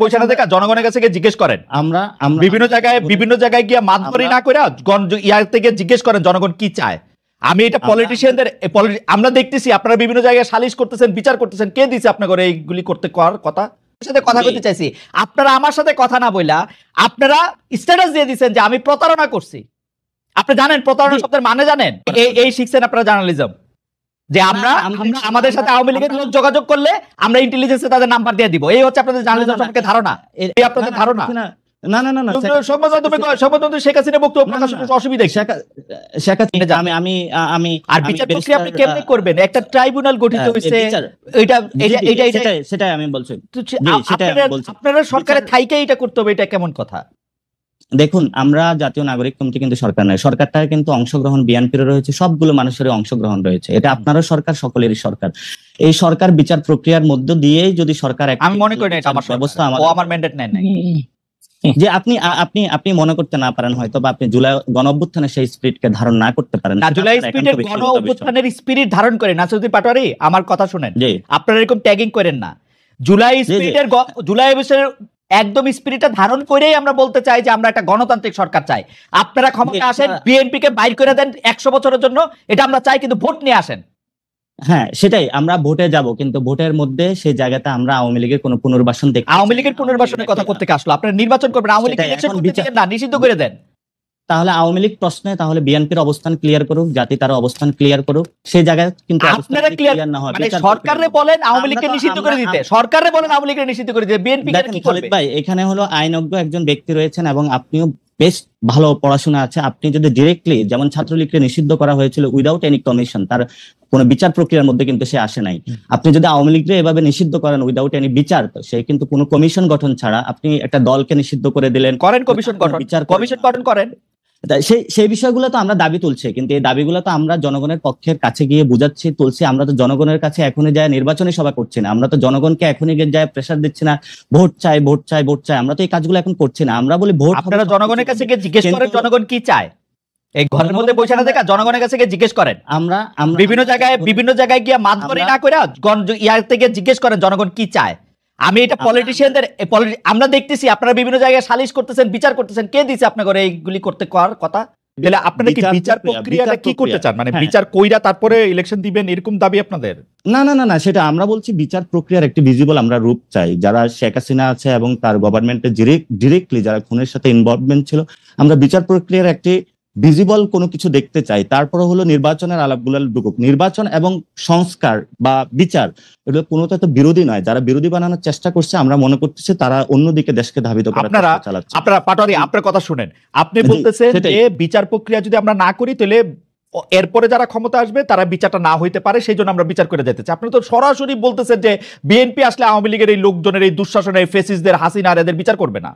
বসে না দেখা জনগণের কাছে গিয়ে জিজ্ঞেস করেন। আমরা বিভিন্ন জায়গায় গিয়ে মাতবরি না করে ইয়ার থেকে জিজ্ঞেস করেন জনগণ কি চায়। আমি এটা পলিটিশিয়ানদের আমরা দেখতেছি আপনারা বিভিন্ন জায়গায় সালিশ করতেছেন, বিচার করতেছেন, কে দিছে আপনাদের এইগুলি করতে কথা? সাথে কথা বলতে চাইছি, আপনারা আমার সাথে কথা না বইলা আপনারা স্ট্যাটাস দিয়ে দিচ্ছেন যে আমি প্রতারণা করছি। আপনি জানেন প্রতারণা শব্দের মানে জানেন? এই শিখছেন আপনারা জার্নালিজম, যে আমরা আমাদের সাথে আওয়ামী লীগের লোক যোগাযোগ করলে আমরা ইন্টেলিজেন্সে তাদের নাম্বার দিয়ে দিব। এই হচ্ছে আপনাদের জার্নালিজম সম্পর্কে ধারণা। এই আপনাদের ধারণা না না না না শেখ হাসিনা বক্তব্য প্রকাশ করতে অসুবিধা আমি আর বিচার প্রক্রিয়া আপনি কেমনে করবেন? একটা ট্রাইব্যুনাল গঠিত হইছে, সেটাই আমি বলছি। আপনারা সরকারের থাইকে এটা করতে হবে, এটা কেমন কথা? দেখুন, আমরা জাতীয় নাগরিক কমিটি কিন্তু সরকার নয়, সরকারটা কিন্তু অংশগ্রহণ বিএনপির রয়েছে, সবগুলো মানুষের অংশগ্রহণ রয়েছে। এটা আপনারও সরকার, সকলেরই সরকার। এই সরকার বিচার প্রক্রিয়ার মধ্য দিয়েই যদি সরকার, আমি মনে করি না এটা আমার ব্যবস্থা, আমার ম্যান্ডেট নেন নাই যে আপনি মনে করতে না পারেন, হয়তো বা আপনি জুলাই গণঅভ্যুত্থানের সেই স্পিরিটকে ধারণ না করতে পারেন। না, জুলাই স্পিরিটের গণঅভ্যুত্থানের স্পিরিট ধারণ করে নাসিরউদ্দিন পাটোয়ারি আমার কথা শুনেন, আপনারা এরকম ট্যাগিং করেন না। জুলাই স্পিরিটের জুলাই বিষয়ের একদম স্পিরিটটা ধারণ করেই আমরা বলতে চাই যে আমরা একটা গণতান্ত্রিক সরকার চাই। আপনারা ক্ষমতা আসেন, বিএনপি কে বাইর করে দেন 100 বছরের জন্য, এটা আমরা চাই, কিন্তু ভোট নিয়ে আসেন। হ্যাঁ, সেটাই, আমরা ভোটে যাব, কিন্তু ভোটের মধ্যে সেই জায়গাতে আমরা আওয়ামী লীগের কোনো পুনর্বাসন দেখি। আওয়ামী লীগের পুনর্বাসনের কথা করতে আসলো, আপনারা নির্বাচন করবেন, আওয়ামী লীগ ইলেকশন করতে চান না, নিষিদ্ধ করে দেন। তাহলে আওয়ামী লীগ প্রশ্নে তাহলে বিএনপির অবস্থান ক্লিয়ার করুক, জাতি তার অবস্থান ক্লিয়ার করুক, সেই জায়গায় কিন্তু আপনারা ক্লিয়ার না হয়, মানে সরকারে বলেন আওয়ামী লীগকে নিষিদ্ধ করে দিতে, সরকারে বলেন আওয়ামী লীগকে নিষিদ্ধ করে দিতে, বিএনপি কি করবে? ভাই, এখানে হলো আইনজ্ঞ একজন ব্যক্তি রয়েছেন এবং আপনিও বেশ ভালো পড়াশোনা আছে। আপনি যদি ডিরেক্টলি, যেমন ছাত্রলীগকে নিষিদ্ধ করা হয়েছিল উইদাউট এনি কমিশন, তার কোনো বিচার প্রক্রিয়ার মধ্যে কিন্তু সে আসে নাই। আপনি যদি আওয়ামী লীগকে এভাবে নিষিদ্ধ করেন উইদাউট এনি বিচার, তো সে কিন্তু কোনো কমিশন গঠন ছাড়া আপনি একটা দলকে নিষিদ্ধ করে দিলেন। করেন কমিশন গঠন, কমিশন গঠন করেন। সেই বিষয়গুলো তো আমরা দাবি তুলছি, কিন্তু এই দাবিগুলো তো আমরা জনগণের পক্ষের কাছে গিয়ে বুঝাচ্ছি, তুলছি। আমরা তো জনগণের কাছে এখনই যায় নির্বাচনী সভা করছি না, আমরা তো জনগণকে এখনই গিয়ে যায় প্রেসার দিচ্ছি না, ভোট চাই ভোট চাই ভোট চাই। আমরা তো এই কাজগুলো এখন করছি না, আমরা বলি ভোট। আপনারা জনগণের কাছে গিয়ে জিজ্ঞেস করেন জনগণ কি চায়, এই ঘরের মধ্যে বসে না দেখা জনগণের কাছে গিয়ে জিজ্ঞেস করেন। আমরা বিভিন্ন জায়গায় গিয়ে মাতবরি না করে ইয়ার থেকে জিজ্ঞেস করেন জনগণ কি চায়। আমি এটা পলিটিশিয়ানদের আমরা দেখতেছি আপনারা বিভিন্ন জায়গায় সালিশ করতেছেন, বিচার করতেছেন, কে দিছে আপনাদের এইগুলি করতে কথা? তাহলে আপনারা কি বিচার প্রক্রিয়াটা কি করতে চান? মানে বিচার কইরা তারপরে ইলেকশন দিবেন, এরকম দাবি আপনাদের? না না না না, সেটা আমরা বলছি বিচার প্রক্রিয়ার একটি ভিজিবল আমরা রূপ চাই। যারা শেখ হাসিনা আছে এবং তার গভর্নমেন্টে ডিরেক্টলি যারা খুনের সাথে ইনভলভমেন্ট ছিল, আমরা বিচার প্রক্রিয়ার একটি ভিজিবল কোনো কিছু দেখতে চাই। তারপরে হলো নির্বাচনের আলাপগুলো ঢুকুক। নির্বাচন এবং সংস্কার বা বিচার এগুলো কোনোটা তো বিরোধী নয়। যারা বিরোধী বানানোর চেষ্টা করছে, আমরা মনে করতেছি তারা অন্যদিকে দেশকে ধাবিত করার চেষ্টা চালাচ্ছে। আপনারা পাটোয়ারি, আপনার কথা শুনেন, আপনি বলতেছেন যে বিচার প্রক্রিয়া যদি আমরা না করি তাহলে এরপরে যারা ক্ষমতা আসবে তারা বিচারটা না হইতে পারে, সেই জন্য আমরা বিচার করে যেতে চাই। আপনি তো সরাসরি বলতেছেন যে বিএনপি আসলে আওয়ামী লীগের এই লোকজনের, এই দুঃশাসনের, ফেসিসদের, হাসিনা এদের বিচার করবে না।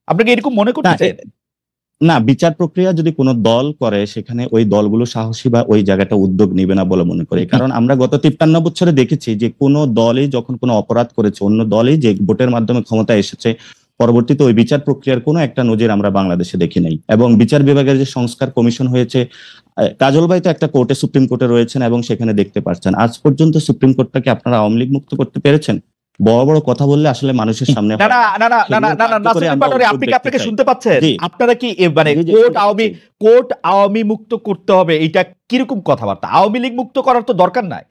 আপনি কি এরকম মনে করতেছেন? না, বিচার প্রক্রিয়া যদি কোনো দল করে, সেখানে ওই দলগুলো সাহসী বা ওই জায়গাটা উদ্যোগ নিবে না বলে মনে করি। কারণ আমরা গত 53 বছরে দেখেছি যে কোনো দলই যখন কোনো অপরাধ করেছে, অন্য দলই যে ভোটের মাধ্যমে ক্ষমতায় এসেছে, পরবর্তীতে ওই বিচার প্রক্রিয়ার কোনো একটা নজির আমরা বাংলাদেশে দেখি নাই। এবং বিচার বিভাগের যে সংস্কার কমিশন হয়েছে, কাজল ভাই তো একটা কোর্টে, সুপ্রিম কোর্টে রয়েছেন এবং সেখানে দেখতে পাচ্ছেন আজ পর্যন্ত সুপ্রিম কোর্টটাকে আপনারা আওয়ামী লীগ মুক্ত করতে পেরেছেন? বড় বড় কথা বললে আসলে মানুষের সামনে আপনাকে শুনতে পাচ্ছেন? আপনারা কি মানে কোর্ট আওয়ামী মুক্ত করতে হবে, এটা কিরকম কথাবার্তা? আওয়ামী লীগ মুক্ত করার তো দরকার নাই।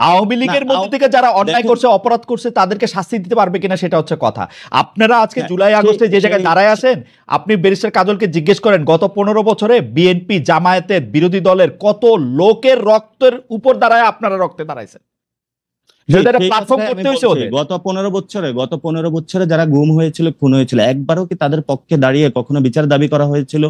আওয়ামী লীগের মধ্যে থেকে যারা অন্যায় করছে, অপরাধ করছে, তাদেরকে শাস্তি দিতে পারবে কিনা সেটা হচ্ছে কথা। আপনারা আজকে জুলাই আগস্টে যে জায়গায় দাঁড়ায় আছেন, আপনি ব্যারিস্টার কাজলকে জিজ্ঞেস করেন গত 15 বছরে বিএনপি, জামায়াতের, বিরোধী দলের কত লোকের রক্তের উপর দাঁড়ায় আপনারা রক্তে দাঁড়াইছেন। গত 15 বছরে যারা গুম হয়েছিল, খুন হয়েছিল, একবারও কি তাদের পক্ষে দাঁড়িয়ে কখনো বিচার দাবি করা হয়েছিল?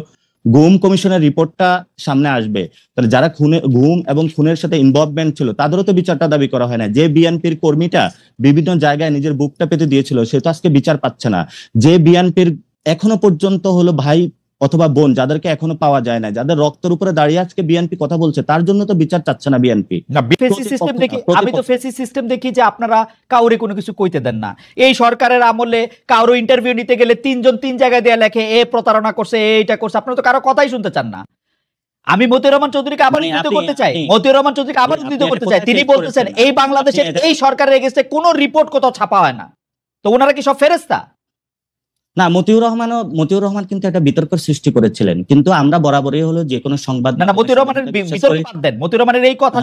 গুম কমিশনের রিপোর্টটা সামনে আসবে, তাহলে যারা গুম এবং খুনের সাথে ইনভলভমেন্ট ছিল তাদেরও তো বিচারটা দাবি করা হয় না। যে বিএনপির কর্মীটা বিভিন্ন জায়গায় নিজের বুকটা পেতে দিয়েছিল, সে তো আজকে বিচার পাচ্ছে না। যে বিএনপির এখনো পর্যন্ত হলো ভাই অথবা বোন যাদেরকে এখনো পাওয়া যায় না, যাদের রক্তের উপরে দাঁড়িয়ে আজকে বিএনপি কথা বলছে, তার জন্য তো বিচার চাচ্ছে না বিএনপি। আমি তো ফেসি সিস্টেম দেখি যে আপনারা কাউরে কোনো কিছু কইতে দেন না। এই সরকারের আমলে কারো ইন্টারভিউ নিতে গেলে 3 জন 3 জায়গায় দেয়া লেখে, এ প্রতারণা করছে, এইটা করছে। আপনারা তো কারো কথাই শুনতে চান না। আমি মতিউর রহমান চৌধুরীকে আবার উদ্ধৃত করতে চাই, তিনি বলতেছেন এই বাংলাদেশের এই সরকারের এগেইনস্টে কোনো রিপোর্ট কোথাও ছাপা হয় না। তো ওনারা কি সব ফেরেশতা? না, মতিউর রহমান কিন্তু একটা বিতর্ক সৃষ্টি করেছিলেন, কিন্তু আমরা বরাবরই হলো যে কোনো সংবাদ না মতিউর রহমানের বিতর্ক বাদ দেন, মতিউর রহমানের এই কথা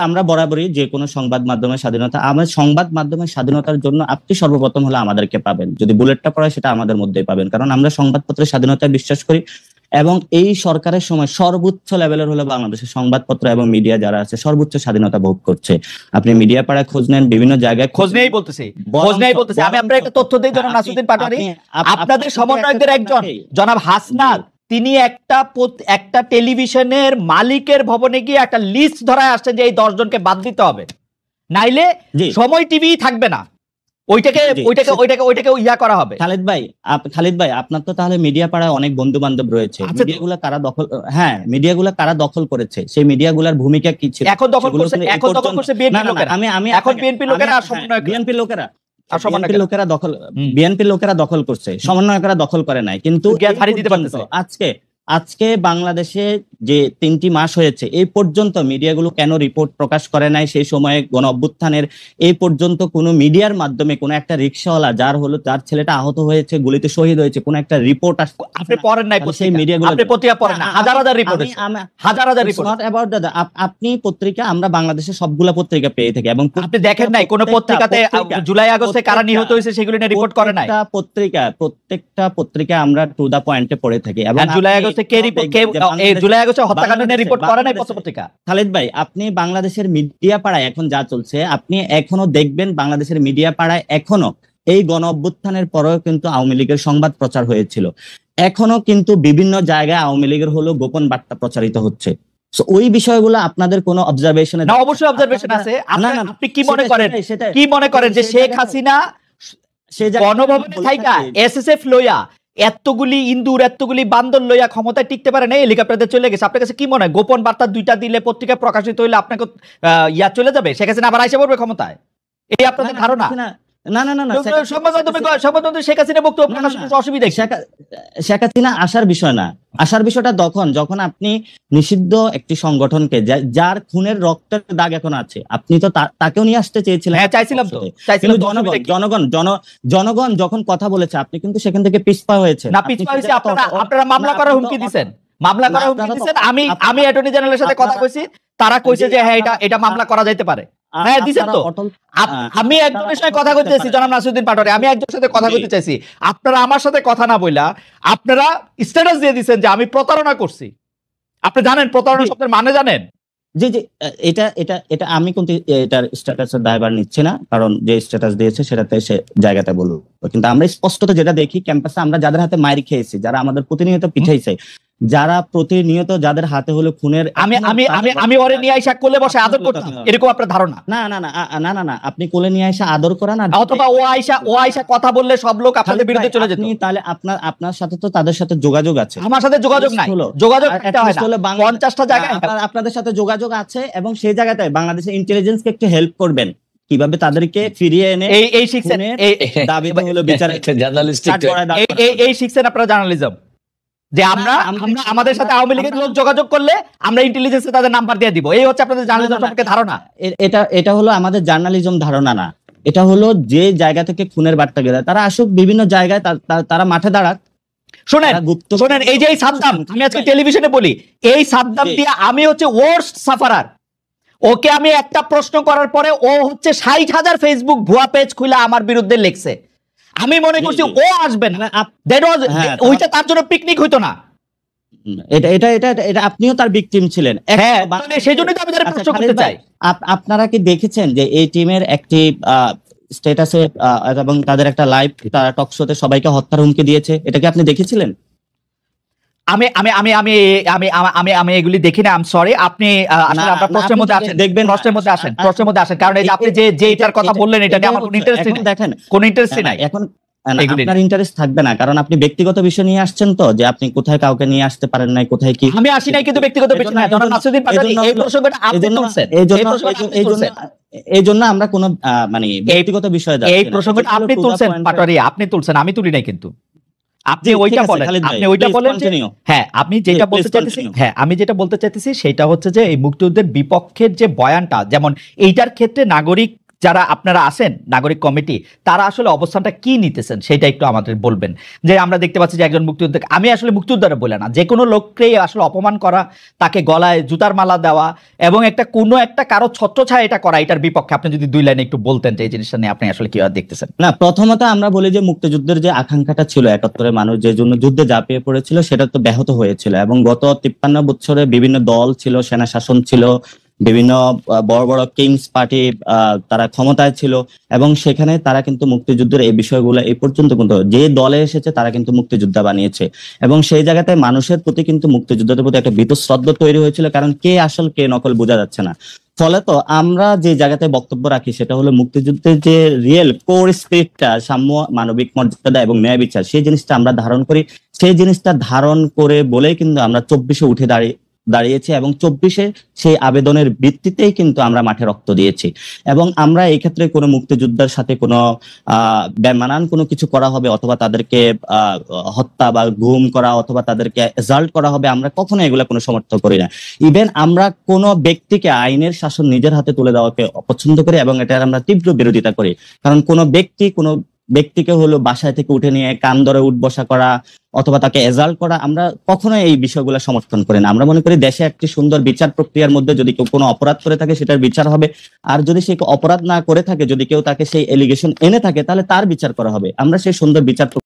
আমরা বরাবরই যে কোনো সংবাদ মাধ্যমের স্বাধীনতা, আমরা সংবাদ মাধ্যমের স্বাধীনতার জন্য আপনি সর্বপ্রথম হলো আমাদেরকে পাবেন, যদি বুলেটটা পড়ে সেটা আমাদের মধ্যেই পাবেন, কারণ আমরা সংবাদপত্রের স্বাধীনতায় বিশ্বাস করি। এবং এই সরকারের সময় সর্বোচ্চ লেভেলের হলো বাংলাদেশের সংবাদপত্র এবং মিডিয়া যারা আছে সর্বোচ্চ স্বাধীনতা ভোগ করছে। আপনি মিডিয়া পাড়ায় খোঁজ নেন, বিভিন্ন জায়গায় খোঁজ নেই বলতেছি। আমি আপনার একটা তথ্য দিই, জনাব নাসিরউদ্দিন পাটোয়ারী, আপনাদের সমন্বয়কদের একজন জনাব হাসনাত, তিনি একটা টেলিভিশনের মালিকের ভবনে গিয়ে একটা লিস্ট ধরায় আসছেন যে এই 10 জনকে বাদ দিতে হবে, নাইলে সময় টিভি থাকবে না, ওইটাকে ইয়া করা হবে। খালিদ ভাই আপনার তো তাহলে মিডিয়া পাড়ায় অনেক বন্ধু বান্ধব রয়েছে, মিডিয়াগুলো কারা দখল করেছে, সেই মিডিয়াগুলোর ভূমিকা কি ছিল? এখন দখল করছে বিএনপি লোকেরা দখল করছে, সমন্বয়করা দখল করে নাই। কিন্তু আজকে বাংলাদেশে যে 3টি মাস হয়েছে এই পর্যন্ত মিডিয়াগুলো কেন রিপোর্ট প্রকাশ করে নাই? সেই সময়ে গণ অভ্যুত্থানের এই পর্যন্ত কোনো মিডিয়ার মাধ্যমে কোনো একটা রিকশাওয়ালা যার ছেলেটা আহত হয়েছে, গুলিতে শহীদ হয়েছে, কোনো একটা রিপোর্ট আপনি পড়েন নাই? সেই মিডিয়াগুলো আপনি পত্রিকা পড়েন না? হাজার রিপোর্ট অ্যাবাউট দাদা, আপনি পত্রিকা, আমরা বাংলাদেশে সবগুলা পত্রিকা পেয়ে থাকি, এবং আপনি দেখেন নাই কোন পত্রিকাতে জুলাই আগস্টে কারা নিহত হয়েছে সেগুলো নিয়ে রিপোর্ট করে নাই? প্রত্যেকটা পত্রিকা আমরা টু দা পয়েন্টে পড়ে থাকি। এবং জুলাই আগস্টে হত্যাকাণ্ড নিয়ে রিপোর্ট করে নাই পত্রিকা? খালিদ ভাই, আপনি বাংলাদেশের মিডিয়া পাড়ায় এখন যা চলছে আপনি এখনো দেখবেন, বাংলাদেশের মিডিয়া পাড়ায় এখনো এই গণ অভ্যুত্থানের পরেও কিন্তু আওয়ামী লীগের সংবাদ প্রচার হয়েছিল, এখনো কিন্তু বিভিন্ন জায়গায় আওয়ামী লীগের হলো গোপন বার্তা প্রচারিত হচ্ছে। ওই বিষয়গুলো আপনাদের কোনো অবজারভেশনে? না, অবশ্যই অবজারভেশন আছে। আপনি কি মনে করেন যে শেখ হাসিনা গণভবনে থাইকা এসএসএফ লইয়া এতগুলি ইন্দুর এতগুলি বান্দর লইয়া ক্ষমতায় টিকতে পারে না, হেলিকপ্টারে চলে গেছে? আপনার কাছে কি মনে হয় গোপন বার্তা 2টা দিলে পত্রিকা প্রকাশিত হইলে আপনাকে চলে যাবে, শেখ হাসিনা আবার আইসা পড়বে ক্ষমতায়? এই আপনাদের ধারণা? শেখ হাসিনা বক্তব্য প্রকাশ করতে অসুবিধা? শেখ হাসিনা আসার বিষয় না, আসার বিষয়টা যখন আপনি নিষিদ্ধ একটি সংগঠনকে, যার খুনের রক্তের দাগ এখন আছে, আপনি তো তাকেও নিয়ে আসতে চেয়েছিলেন। হ্যাঁ, চাইছিলাম তো। জনগণ যখন কথা বলেছে আপনি কিন্তু সেখান থেকে পিছপা হয়েছে। না, পিছপা হয়েছে আপনারা মামলা করার হুমকি দিচ্ছেন। আমি অ্যাটর্নি জেনারেলের সাথে কথা কইছি, তারা কইছে যে হ্যাঁ এটা মামলা করা যাইতে পারে। হ্যাঁ দিছেন তো। আমি একজনের সাথে কথা কইতে চাইছি, জনাব নাসিরউদ্দিন পাটোয়ারী, আমি একজনের সাথে কথা কইতে চাইছি, আপনারা আমার সাথে কথা না বইলা আপনারা স্ট্যাটাস দিয়ে দিচ্ছেন যে আমি প্রতারণা করছি। আপনি জানেন প্রতারণা শব্দের মানে জানেন? জি, এটা আমি কিন্তু এটার স্ট্যাটাসের দায়ভার নিচ্ছি না, কারণ যে স্ট্যাটাস দিয়েছে সেটাতে সে জায়গাতে বলবো। কিন্তু আমরা স্পষ্টত যেটা দেখি, ক্যাম্পাসে আমরা যাদের হাতে মাইর খেয়েছি, যারা আমাদের প্রতিনিয়ত পিছাইছে, যারা প্রতিনিয়ত যাদের হাতে হলো খুনের, আমি ওরে নিয়ে আইসা কোলে বসে আদর করতাম, এরকম আপনার ধারণা? না, আপনি কোলে নিয়ে আইসা আদর করেন, অথবা ও আইসা কথা বললে সব লোক আপনাদের বিরুদ্ধে চলে যেত। তাহলে আপনার সাথে তো তাদের সাথে যোগাযোগ আছে, আমার সাথে যোগাযোগ নাই। যোগাযোগ একটা হয় না, 50টা জায়গায় আপনাদের সাথে যোগাযোগ আছে, এবং সেই জায়গাটায় বাংলাদেশের ইন্টেলিজেন্সকে একটু হেল্প করবেন, কিভাবে তাদেরকে ফিরিয়ে এনে এই শিখছেন, দাবিতে হলো বিচারের জার্নালিস্টিক, এই শিখছেন আপনারা জার্নালিজম, যে আমরা আমাদের সাথে আওয়ামী লীগের লোক যোগাযোগ করলে আমরা ইন্টেলিজেন্সে তাদের নাম্বার দিয়ে দিব। এই হচ্ছে আপনাদের জার্নালিজম সম্পর্কে ধারণা। এটা হলো আমাদের জার্নালিজম ধারণা না, এটা হলো যে জায়গা থেকে খুনের বার্তা গেলে তারা আসুক বিভিন্ন জায়গায়, তারা মাঠে দাঁড়াক। শোনেন, এই যে সাদ্দাম, আমি আজকে টেলিভিশনে বলি, এই সাদ্দাম দিয়ে আমি হচ্ছে ওয়ার্স্ট সাফারার। ওকে আমি একটা প্রশ্ন করার পরে ও হচ্ছে 60,000 ফেসবুক ভুয়া পেজ খুলে আমার বিরুদ্ধে লিখছে। আমি মনে করছি ও আসবে না, ওইটা তার জন্য পিকনিক হইতো না। এটা আপনিও তার ভিকটিম ছিলেন। হ্যাঁ, সেই জন্যই তো আমি তার প্রশ্ন করতে চাই। আপনারা কি দেখেছেন যে এই টিমের একটি স্ট্যাটাসে এবং তাদের একটা লাইভ টক শোতে সবাইকে হত্যার হুমকি দিয়েছে? এটা কি আপনি দেখেছিলেন? আমি আমি আমি আমি আমি আমি আমি এগুলি দেখি না, আই এম সরি। আপনি আসলে আপনার প্রশ্নের মধ্যে আসেন, দেখবেন প্রশ্নের মধ্যে আসেন, কারণ এই যে আপনি যে এটার কথা বললেন, এটা নিয়ে আমার কোনো ইন্টারেস্ট নেই। দেখেন, কোনো ইন্টারেস্ট নাই এখন, আপনার ইন্টারেস্ট থাকবে না, কারণ আপনি ব্যক্তিগত বিষয় নিয়ে আসছেন, তো যে আপনি কোথায় কাউকে নিয়ে আসতে পারেন নাই, কোথায় কি। আমি আসি নাই কিন্তু ব্যক্তিগত বিষয় না, জনাব নাসিরউদ্দিন পাটোয়ারী এই প্রসঙ্গটা আপনি তুলছেন, এই জন্য আমরা কোনো মানে ব্যক্তিগত বিষয়ে যাচ্ছি না। এই প্রসঙ্গটা আপনি তুলছেন পাটোয়ারী, আপনি তুলছেন, আমি তুলি নাই। কিন্তু আপনি ওইটা বলেন, হ্যাঁ আপনি যেটা বলতে চাইতেছেন, হ্যাঁ আমি যেটা বলতে চাইতেছি সেটা হচ্ছে যে এই মুক্তিযুদ্ধের বিপক্ষের যে বয়ানটা, যেমন এইটার ক্ষেত্রে নাগরিক যারা আপনারা আছেন নাগরিক কমিটি, তারা আসলে অবস্থানটা কি নিতেছেন সেটা একটু আমাদের বলবেন। যে আমরা দেখতে পাচ্ছি যে একজন মুক্তিযোদ্ধা, আমি আসলে মুক্তিযোদ্ধারা বলে না, যে কোনো লোককেই আসলে অপমান করা, তাকে গলায় জুতার মালা দেওয়া এবং কোনো একটা কারো ছত্রছায়া এটা করা, এটার বিপক্ষে আপনি যদি 2 লাইনে একটু বলতেন যে এই জিনিসটা নিয়ে আপনি আসলে কিভাবে দেখতেছেন। না, প্রথমত আমরা বলি যে মুক্তিযুদ্ধের যে আকাঙ্ক্ষাটা ছিল, 71-এর মানুষ যে জন্য যুদ্ধে ঝাঁপিয়ে পড়েছিল, সেটা তো ব্যাহত হয়েছিল। এবং গত 53 বছরে বিভিন্ন দল ছিল, সেনা শাসন ছিল, বিভিন্ন বড় বড় কিংস পার্টি তারা ক্ষমতায় ছিল, এবং সেখানে তারা কিন্তু মুক্তিযুদ্ধের এই বিষয়গুলো এই পর্যন্ত কিন্তু যে দলে এসেছে তারা কিন্তু মুক্তিযোদ্ধা বানিয়েছে। এবং সেই জায়গাতে মানুষের প্রতি কিন্তু মুক্তিযুদ্ধের প্রতি একটা বীতশ্রদ্ধা তৈরি হয়েছিল, কারণ কে আসল কে নকল বোঝা যাচ্ছে না। ফলে তো আমরা যে জায়গাতে বক্তব্য রাখি সেটা হলো মুক্তিযুদ্ধের যে রিয়েল কোর স্পিরিটটা, সাম্য, মানবিক মর্যাদা এবং ন্যায় বিচার, সেই জিনিসটা আমরা ধারণ করি। সেই জিনিসটা ধারণ করে বলেই কিন্তু আমরা 24-এ উঠে দাঁড়িয়েছি, এবং 24-এ সেই আবেদনের ভিত্তিতেই কিন্তু আমরা মাঠে রক্ত দিয়েছি। এবং আমরা এই ক্ষেত্রে কোনো মুক্তিযোদ্ধার সাথে কোনো বেমানান কোনো কিছু করা হবে, অথবা তাদেরকে হত্যা বা গুম করা, অথবা তাদেরকে অ্যাসাল্ট করা হবে, আমরা কখনো এগুলা কোনো সমর্থন করি না। ইভেন আমরা কোনো ব্যক্তিকে আইনের শাসন নিজের হাতে তুলে দেওয়াকে অপছন্দ করি, এবং এটার আমরা তীব্র বিরোধিতা করি। কারণ কোনো ব্যক্তিকে হলো বাসায় থেকে উঠে নিয়ে কান ধরে উঠবসা করা অথবা তাকে এজাল্ট করা, আমরা কখনোই এই বিষয়গুলো সমর্থন করি না। আমরা মনে করি দেশে একটি সুন্দর বিচার প্রক্রিয়ার মধ্যে যদি কেউ কোনো অপরাধ করে থাকে সেটার বিচার হবে, আর যদি সে অপরাধ না করে থাকে, যদি কেউ তাকে সেই এলিগেশন এনে থাকে, তাহলে তার বিচার করা হবে। আমরা সেই সুন্দর বিচার